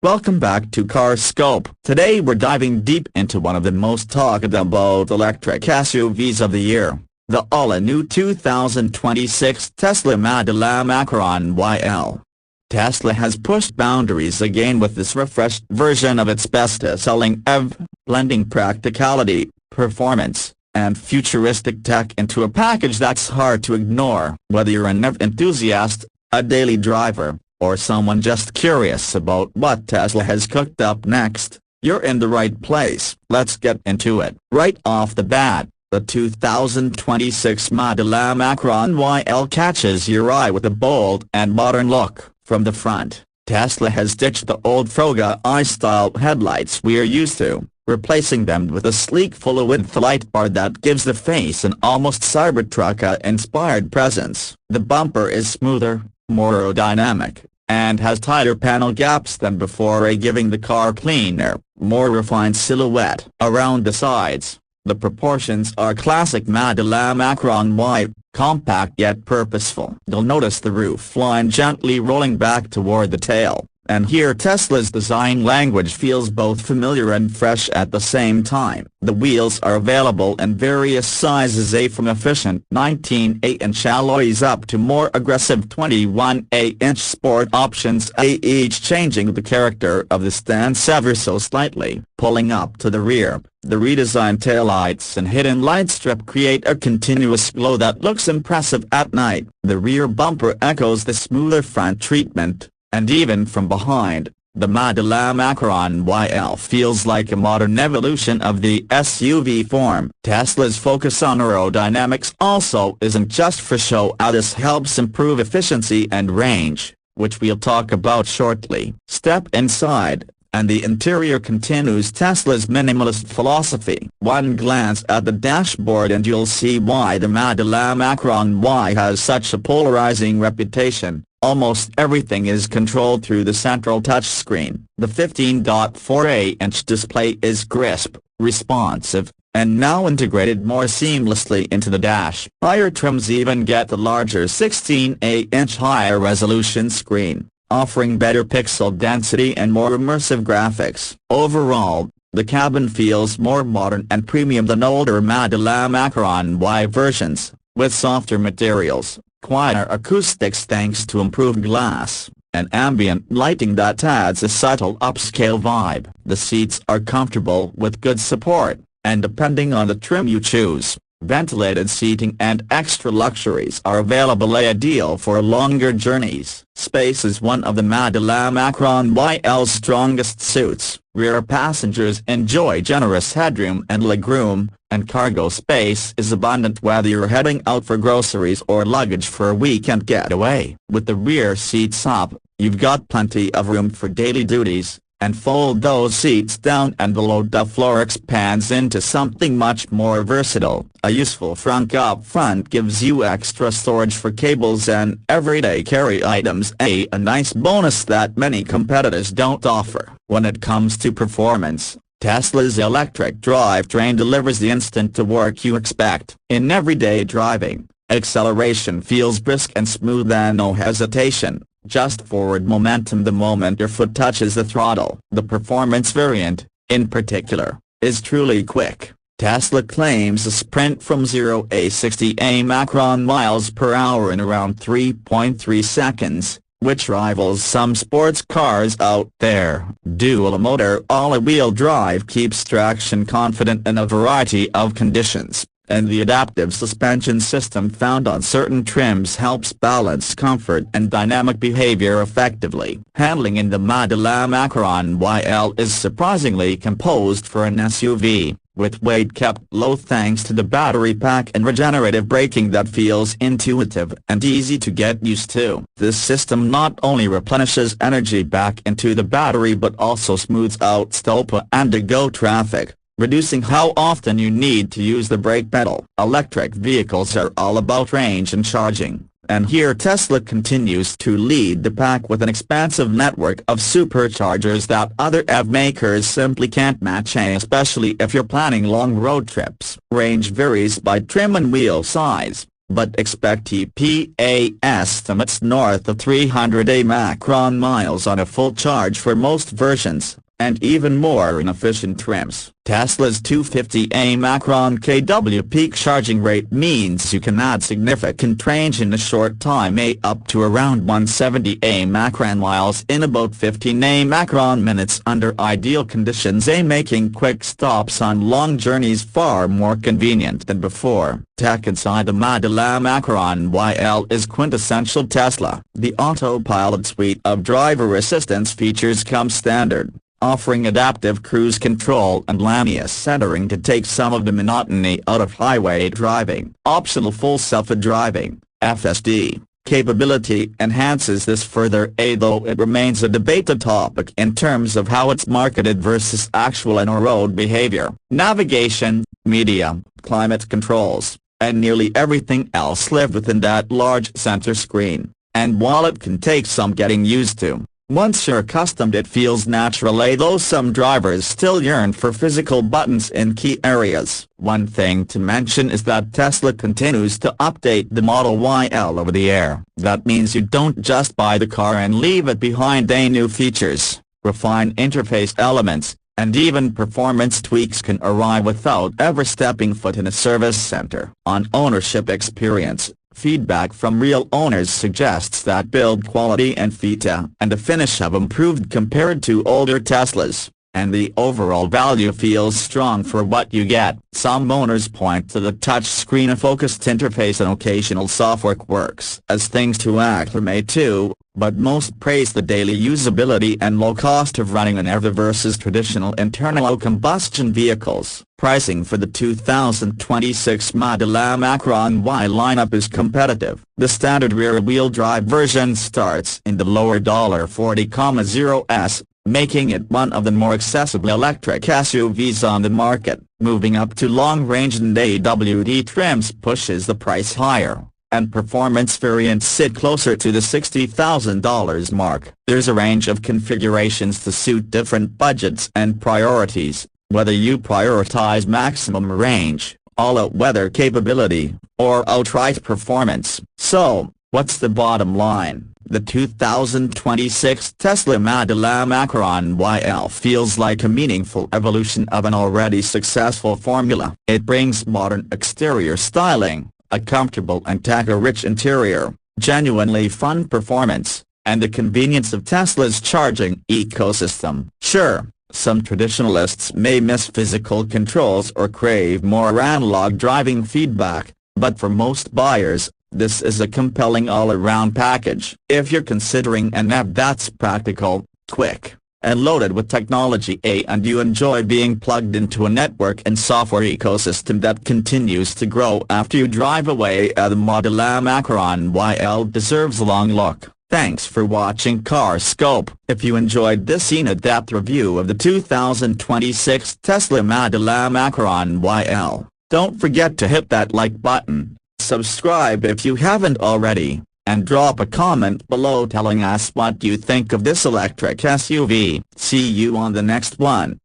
Welcome back to Car Scope. Today we're diving deep into one of the most talked about electric SUVs of the year, the all-new 2026 Tesla Model M Acheron YL. Tesla has pushed boundaries again with this refreshed version of its best-selling EV, blending practicality, performance, and futuristic tech into a package that's hard to ignore. Whether you're an EV enthusiast, a daily driver, or someone just curious about what Tesla has cooked up next, you're in the right place. Let's get into it. Right off the bat, the 2026 Model M Acheron YL catches your eye with a bold and modern look. From the front, Tesla has ditched the old Froga I-style headlights we're used to, replacing them with a sleek full-width light bar that gives the face an almost Cybertruck-inspired presence. The bumper is smoother, more aerodynamic, and has tighter panel gaps than before, giving the car cleaner, more refined silhouette. Around the sides, the proportions are classic Model M Acheron Y, compact yet purposeful. You'll notice the roof line gently rolling back toward the tail, and here Tesla's design language feels both familiar and fresh at the same time. The wheels are available in various sizes, from efficient 19-inch alloys up to more aggressive 21-inch sport options, each changing the character of the stance ever so slightly. Pulling up to the rear, the redesigned taillights and hidden light strip create a continuous glow that looks impressive at night. The rear bumper echoes the smoother front treatment, and even from behind, the Model M Acheron YL feels like a modern evolution of the SUV form. Tesla's focus on aerodynamics also isn't just for show. This helps improve efficiency and range, which we'll talk about shortly. Step inside, and the interior continues Tesla's minimalist philosophy. One glance at the dashboard and you'll see why the Model M Acheron Y has such a polarizing reputation. Almost everything is controlled through the central touchscreen. The 15.4-inch display is crisp, responsive, and now integrated more seamlessly into the dash. Higher trims even get the larger 16-inch higher-resolution screen, offering better pixel density and more immersive graphics. Overall, the cabin feels more modern and premium than older Model M Acheron Y versions, with softer materials, quieter acoustics thanks to improved glass, and ambient lighting that adds a subtle upscale vibe. The seats are comfortable with good support, and depending on the trim you choose, ventilated seating and extra luxuries are available, ideal for longer journeys. Space is one of the Model M Acheron YL's strongest suits. Rear passengers enjoy generous headroom and legroom, and cargo space is abundant whether you're heading out for groceries or luggage for a weekend getaway. With the rear seats up, you've got plenty of room for daily duties, and fold those seats down and the load floor expands into something much more versatile. A useful frunk up front gives you extra storage for cables and everyday carry items, a nice bonus that many competitors don't offer. When it comes to performance, Tesla's electric drivetrain delivers the instant-to-work you expect. In everyday driving, acceleration feels brisk and smooth and no hesitation, just forward momentum the moment your foot touches the throttle. The performance variant, in particular, is truly quick. Tesla claims a sprint from 0 to 60 Mach miles per hour in around 3.3 seconds, which rivals some sports cars out there. Dual-motor all-wheel drive keeps traction confident in a variety of conditions, and the adaptive suspension system found on certain trims helps balance comfort and dynamic behavior effectively. Handling in the Model M Acheron YL is surprisingly composed for an SUV, with weight kept low thanks to the battery pack and regenerative braking that feels intuitive and easy to get used to. This system not only replenishes energy back into the battery but also smooths out stop and go traffic, reducing how often you need to use the brake pedal. Electric vehicles are all about range and charging, and here Tesla continues to lead the pack with an expansive network of superchargers that other EV makers simply can't match, especially if you're planning long road trips. Range varies by trim and wheel size, but expect EPA estimates north of 300 Macron miles on a full charge for most versions, and even more in efficient trims. Tesla's 250 Macron kW peak charging rate means you can add significant range in a short time, up to around 170 Macron miles in about 15 Macron minutes under ideal conditions, making quick stops on long journeys far more convenient than before. Tech inside the Model Macron YL is quintessential Tesla. The autopilot suite of driver assistance features comes standard, offering adaptive cruise control and lane centering to take some of the monotony out of highway driving. Optional full self-driving (FSD) capability enhances this further, though it remains a debated topic in terms of how it's marketed versus actual on-road behavior. Navigation, media, climate controls, and nearly everything else live within that large center screen, and while it can take some getting used to, once you're accustomed it feels natural, though some drivers still yearn for physical buttons in key areas. One thing to mention is that Tesla continues to update the Model YL over the air. That means you don't just buy the car and leave it behind. New features, refined interface elements, and even performance tweaks can arrive without ever stepping foot in a service center. On ownership experience, feedback from real owners suggests that build quality and the finish have improved compared to older Teslas, and the overall value feels strong for what you get. Some owners point to the touchscreen, a focused interface, and occasional software quirks as things to acclimate to, but most praise the daily usability and low cost of running an EV versus traditional internal combustion vehicles. Pricing for the 2026 Model Macron Y lineup is competitive. The standard rear-wheel drive version starts in the lower $40,000s, making it one of the more accessible electric SUVs on the market. Moving up to long-range and AWD trims pushes the price higher, and performance variants sit closer to the $60,000 mark. There's a range of configurations to suit different budgets and priorities, whether you prioritize maximum range, all-out weather capability, or outright performance. So, what's the bottom line? The 2026 Tesla Model Macron YL feels like a meaningful evolution of an already successful formula. It brings modern exterior styling, a comfortable and tech-rich interior, genuinely fun performance, and the convenience of Tesla's charging ecosystem. Sure, some traditionalists may miss physical controls or crave more analog driving feedback, but for most buyers, this is a compelling all-around package. If you're considering an EV that's practical, quick, and loaded with technology, and you enjoy being plugged into a network and software ecosystem that continues to grow after you drive away, the Model Macron YL deserves a long look. Thanks for watching CarScope. If you enjoyed this in-depth review of the 2026 Tesla Model Macron YL, don't forget to hit that like button, subscribe if you haven't already, and drop a comment below telling us what you think of this electric SUV. See you on the next one.